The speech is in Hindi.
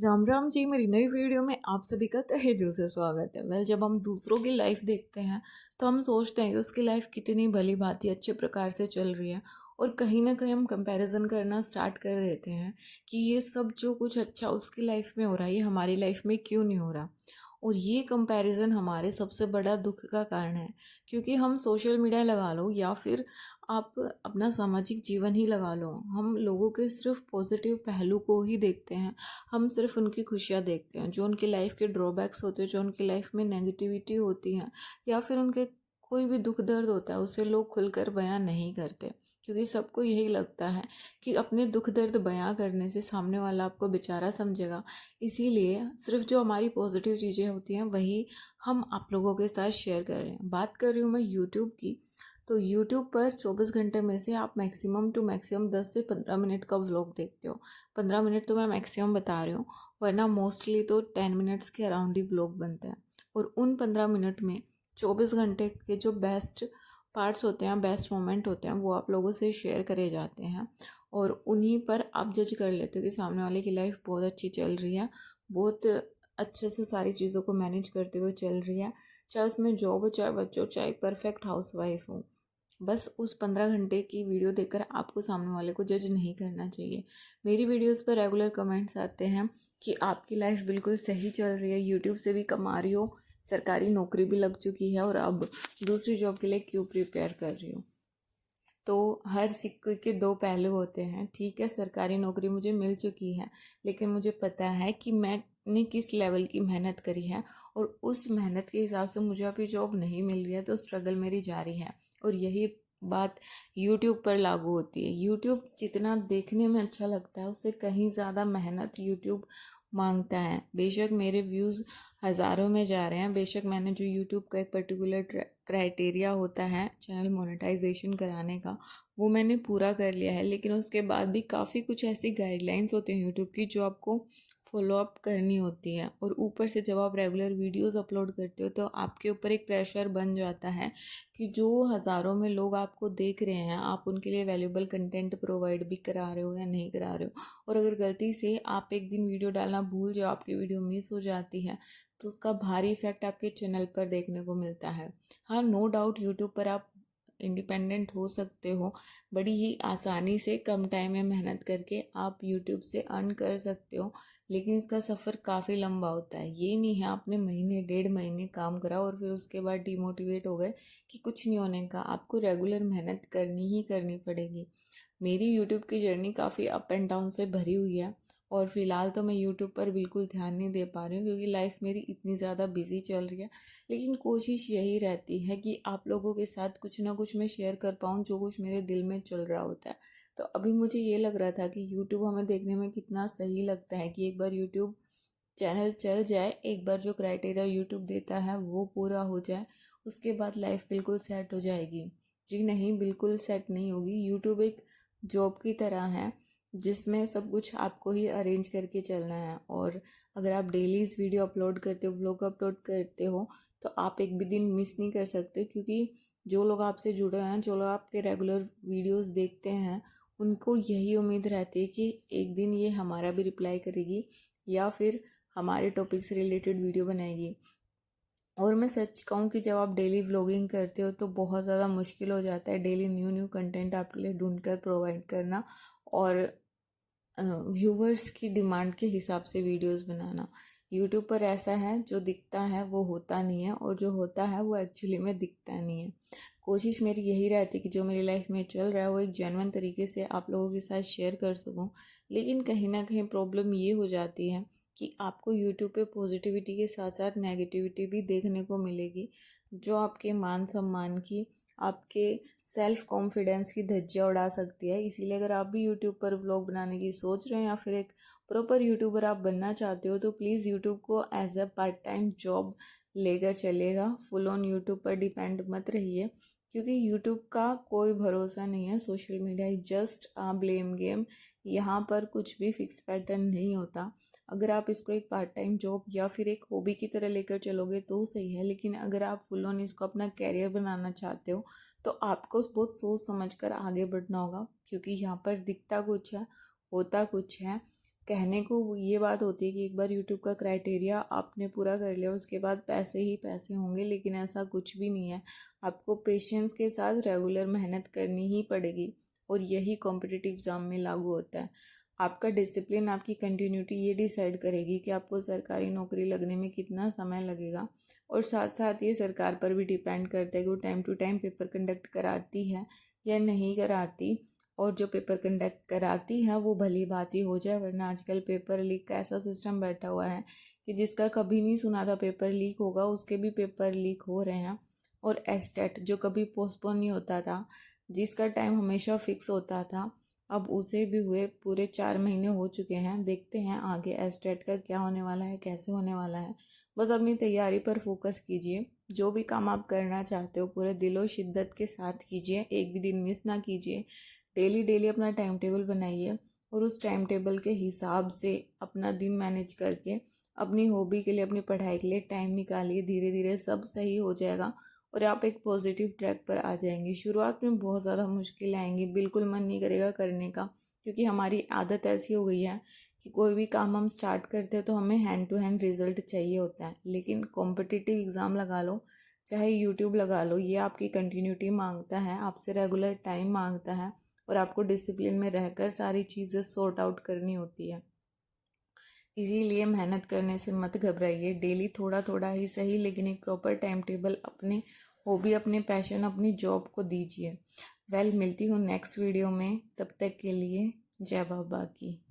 राम राम जी। मेरी नई वीडियो में आप सभी का तहे दिल से स्वागत है। जब हम दूसरों की लाइफ देखते हैं तो हम सोचते हैं कि उसकी लाइफ कितनी भली भांति अच्छे प्रकार से चल रही है, और कहीं ना कहीं हम कंपैरिजन करना स्टार्ट कर देते हैं कि ये सब जो कुछ अच्छा उसकी लाइफ में हो रहा है ये हमारी लाइफ में क्यों नहीं हो रहा। और ये कंपैरिजन हमारे सबसे बड़ा दुख का कारण है, क्योंकि हम सोशल मीडिया लगा लो या फिर आप अपना सामाजिक जीवन ही लगा लो, हम लोगों के सिर्फ पॉजिटिव पहलू को ही देखते हैं। हम सिर्फ उनकी खुशियाँ देखते हैं, जो उनकी लाइफ के ड्रॉबैक्स होते हैं, जो उनकी लाइफ में नेगेटिविटी होती है या फिर उनके कोई भी दुख दर्द होता है उसे लोग खुलकर बयां नहीं करते, क्योंकि सबको यही लगता है कि अपने दुख दर्द बयां करने से सामने वाला आपको बेचारा समझेगा। इसीलिए सिर्फ जो हमारी पॉजिटिव चीज़ें होती हैं वही हम आप लोगों के साथ शेयर कर रहे हैं। बात कर रही हूँ मैं यूट्यूब की। तो यूट्यूब पर 24 घंटे में से आप मैक्सिमम टू मैक्सिमम 10 से 15 मिनट का व्लॉग देखते हो। 15 मिनट तो मैं मैक्सिमम बता रही हूँ, वरना मोस्टली तो 10 मिनट्स के अराउंड ही व्लॉग बनते हैं। और उन 15 मिनट में 24 घंटे के जो बेस्ट पार्ट्स होते हैं, बेस्ट मोमेंट होते हैं, वो आप लोगों से शेयर करे जाते हैं। और उन्हीं पर आप जज कर लेते हो कि सामने वाले की लाइफ बहुत अच्छी चल रही है, बहुत अच्छे से सारी चीज़ों को मैनेज करते हुए चल रही है, चाहे उसमें जॉब हो, चाहे बच्चों, चाहे परफेक्ट हाउस वाइफ हो। बस उस 15 घंटे की वीडियो देखकर आपको सामने वाले को जज नहीं करना चाहिए। मेरी वीडियोस पर रेगुलर कमेंट्स आते हैं कि आपकी लाइफ बिल्कुल सही चल रही है, यूट्यूब से भी कमा रही हो, सरकारी नौकरी भी लग चुकी है, और अब दूसरी जॉब के लिए क्यों प्रिपेयर कर रही हो। तो हर सिक्के के दो पहलू होते हैं। ठीक है, सरकारी नौकरी मुझे मिल चुकी है, लेकिन मुझे पता है कि मैंने किस लेवल की मेहनत करी है, और उस मेहनत के हिसाब से मुझे अभी जॉब नहीं मिल रही है, तो स्ट्रगल मेरी जारी है। और यही बात यूट्यूब पर लागू होती है। यूट्यूब जितना देखने में अच्छा लगता है उससे कहीं ज़्यादा मेहनत यूट्यूब मांगता है। बेशक मेरे व्यूज़ हज़ारों में जा रहे हैं, बेशक मैंने जो यूट्यूब का एक पर्टिकुलर क्राइटेरिया होता है चैनल मोनेटाइजेशन कराने का, वो मैंने पूरा कर लिया है, लेकिन उसके बाद भी काफ़ी कुछ ऐसी गाइडलाइंस होती हैं यूट्यूब की जो आपको फॉलो अप करनी होती है। और ऊपर से जब आप रेगुलर वीडियोस अपलोड करते हो तो आपके ऊपर एक प्रेशर बन जाता है कि जो हज़ारों में लोग आपको देख रहे हैं, आप उनके लिए वैल्यूबल कंटेंट प्रोवाइड भी करा रहे हो या नहीं करा रहे हो। और अगर गलती से आप एक दिन वीडियो डालना भूल जाओ, आपकी वीडियो मिस हो जाती है, तो उसका भारी इफेक्ट आपके चैनल पर देखने को मिलता है। हाँ, नो डाउट यूट्यूब पर आप इंडिपेंडेंट हो सकते हो, बड़ी ही आसानी से कम टाइम में मेहनत करके आप यूट्यूब से अर्न कर सकते हो, लेकिन इसका सफ़र काफ़ी लंबा होता है। ये नहीं है आपने महीने 1.5 महीने काम करा और फिर उसके बाद डिमोटिवेट हो गए कि कुछ नहीं होने का। आपको रेगुलर मेहनत करनी ही करनी पड़ेगी। मेरी यूट्यूब की जर्नी काफ़ी अप एंड डाउन से भरी हुई है, और फ़िलहाल तो मैं यूट्यूब पर बिल्कुल ध्यान नहीं दे पा रही हूँ, क्योंकि लाइफ मेरी इतनी ज़्यादा बिजी चल रही है। लेकिन कोशिश यही रहती है कि आप लोगों के साथ कुछ ना कुछ मैं शेयर कर पाऊँ, जो कुछ मेरे दिल में चल रहा होता है। तो अभी मुझे ये लग रहा था कि यूट्यूब हमें देखने में कितना सही लगता है कि एक बार यूट्यूब चैनल चल जाए, एक बार जो क्राइटेरिया यूट्यूब देता है वो पूरा हो जाए, उसके बाद लाइफ बिल्कुल सेट हो जाएगी। जी नहीं, बिल्कुल सेट नहीं होगी। यूट्यूब एक जॉब की तरह है जिसमें सब कुछ आपको ही अरेंज करके चलना है। और अगर आप डेली इस वीडियो अपलोड करते हो, व्लॉग अपलोड करते हो, तो आप एक भी दिन मिस नहीं कर सकते, क्योंकि जो लोग आपसे जुड़े हैं, जो लोग आपके रेगुलर वीडियोस देखते हैं, उनको यही उम्मीद रहती है कि एक दिन ये हमारा भी रिप्लाई करेगी या फिर हमारे टॉपिक से रिलेटेड वीडियो बनाएगी। और मैं सच कहूँ कि जब आप डेली व्लॉगिंग करते हो तो बहुत ज़्यादा मुश्किल हो जाता है डेली न्यू न्यू कंटेंट आपके लिए ढूंढ कर प्रोवाइड करना, और व्यूवर्स की डिमांड के हिसाब से वीडियोस बनाना। यूट्यूब पर ऐसा है, जो दिखता है वो होता नहीं है, और जो होता है वो एक्चुअली में दिखता नहीं है। कोशिश मेरी यही रहती है कि जो मेरी लाइफ में चल रहा है वो एक जेन्युइन तरीके से आप लोगों के साथ शेयर कर सकूं। लेकिन कहीं ना कहीं प्रॉब्लम ये हो जाती है कि आपको यूट्यूब पे पॉजिटिविटी के साथ साथ नेगेटिविटी भी देखने को मिलेगी, जो आपके मान सम्मान की, आपके सेल्फ कॉन्फिडेंस की धज्जियाँ उड़ा सकती है। इसीलिए अगर आप भी यूट्यूब पर व्लॉग बनाने की सोच रहे हैं या फिर एक प्रॉपर यूट्यूबर आप बनना चाहते हो, तो प्लीज़ यूट्यूब को as a part time job लेकर चलेगा। फुल ऑन यूट्यूब पर डिपेंड मत रहिए, क्योंकि यूट्यूब का कोई भरोसा नहीं है। Social media is just a blame game. यहाँ पर कुछ भी फिक्स पैटर्न नहीं होता। अगर आप इसको एक पार्ट टाइम जॉब या फिर एक हॉबी की तरह लेकर चलोगे तो सही है, लेकिन अगर आप फुल ऑन इसको अपना कैरियर बनाना चाहते हो तो आपको बहुत सोच समझ कर आगे बढ़ना होगा, क्योंकि यहाँ पर दिखता कुछ है, होता कुछ है। कहने को ये बात होती है कि एक बार यूट्यूब का क्राइटेरिया आपने पूरा कर लिया उसके बाद पैसे ही पैसे होंगे, लेकिन ऐसा कुछ भी नहीं है। आपको पेशेंस के साथ रेगुलर मेहनत करनी ही पड़ेगी और यही कॉम्पिटिटिव एग्ज़ाम में लागू होता है। आपका डिसिप्लिन, आपकी कंटिन्यूटी ये डिसाइड करेगी कि आपको सरकारी नौकरी लगने में कितना समय लगेगा। और साथ साथ ये सरकार पर भी डिपेंड करता है कि वो time to time paper conduct कराती है या नहीं कराती। और जो पेपर कंडक्ट कराती है वो भली भांति हो जाए, वरना आजकल पेपर लीक का ऐसा सिस्टम बैठा हुआ है कि जिसका कभी नहीं सुना था पेपर लीक होगा उसके भी पेपर लीक हो रहे हैं। और एस्टेट जो कभी पोस्टपोन नहीं होता था, जिसका टाइम हमेशा फिक्स होता था, अब उसे भी हुए पूरे 4 महीने हो चुके हैं। देखते हैं आगे एस्टेट का क्या होने वाला है, कैसे होने वाला है। बस अपनी तैयारी पर फोकस कीजिए। जो भी काम आप करना चाहते हो पूरे दिलो शिद्दत के साथ कीजिए, एक भी दिन मिस ना कीजिए। डेली डेली अपना टाइम टेबल बनाइए और उस टाइम टेबल के हिसाब से अपना दिन मैनेज करके अपनी हॉबी के लिए, अपनी पढ़ाई के लिए टाइम निकालिए। धीरे धीरे सब सही हो जाएगा और आप एक पॉजिटिव ट्रैक पर आ जाएंगे। शुरुआत में बहुत ज़्यादा मुश्किल आएंगी, बिल्कुल मन नहीं करेगा करने का, क्योंकि हमारी आदत ऐसी हो गई है कि कोई भी काम हम स्टार्ट करते हैं तो हमें हैंड टू हैंड रिजल्ट चाहिए होता है। लेकिन कॉम्पिटिटिव एग्ज़ाम लगा लो, चाहे यूट्यूब लगा लो, ये आपकी कंटिन्यूटी मांगता है, आपसे रेगुलर टाइम मांगता है और आपको डिसिप्लिन में रहकर सारी चीज़ें सॉर्ट आउट करनी होती है। इसीलिए मेहनत करने से मत घबराइए। डेली थोड़ा थोड़ा ही सही, लेकिन एक प्रॉपर टाइम टेबल अपने हॉबी, अपने पैशन, अपनी जॉब को दीजिए। मिलती हूँ नेक्स्ट वीडियो में, तब तक के लिए जय बाबा की।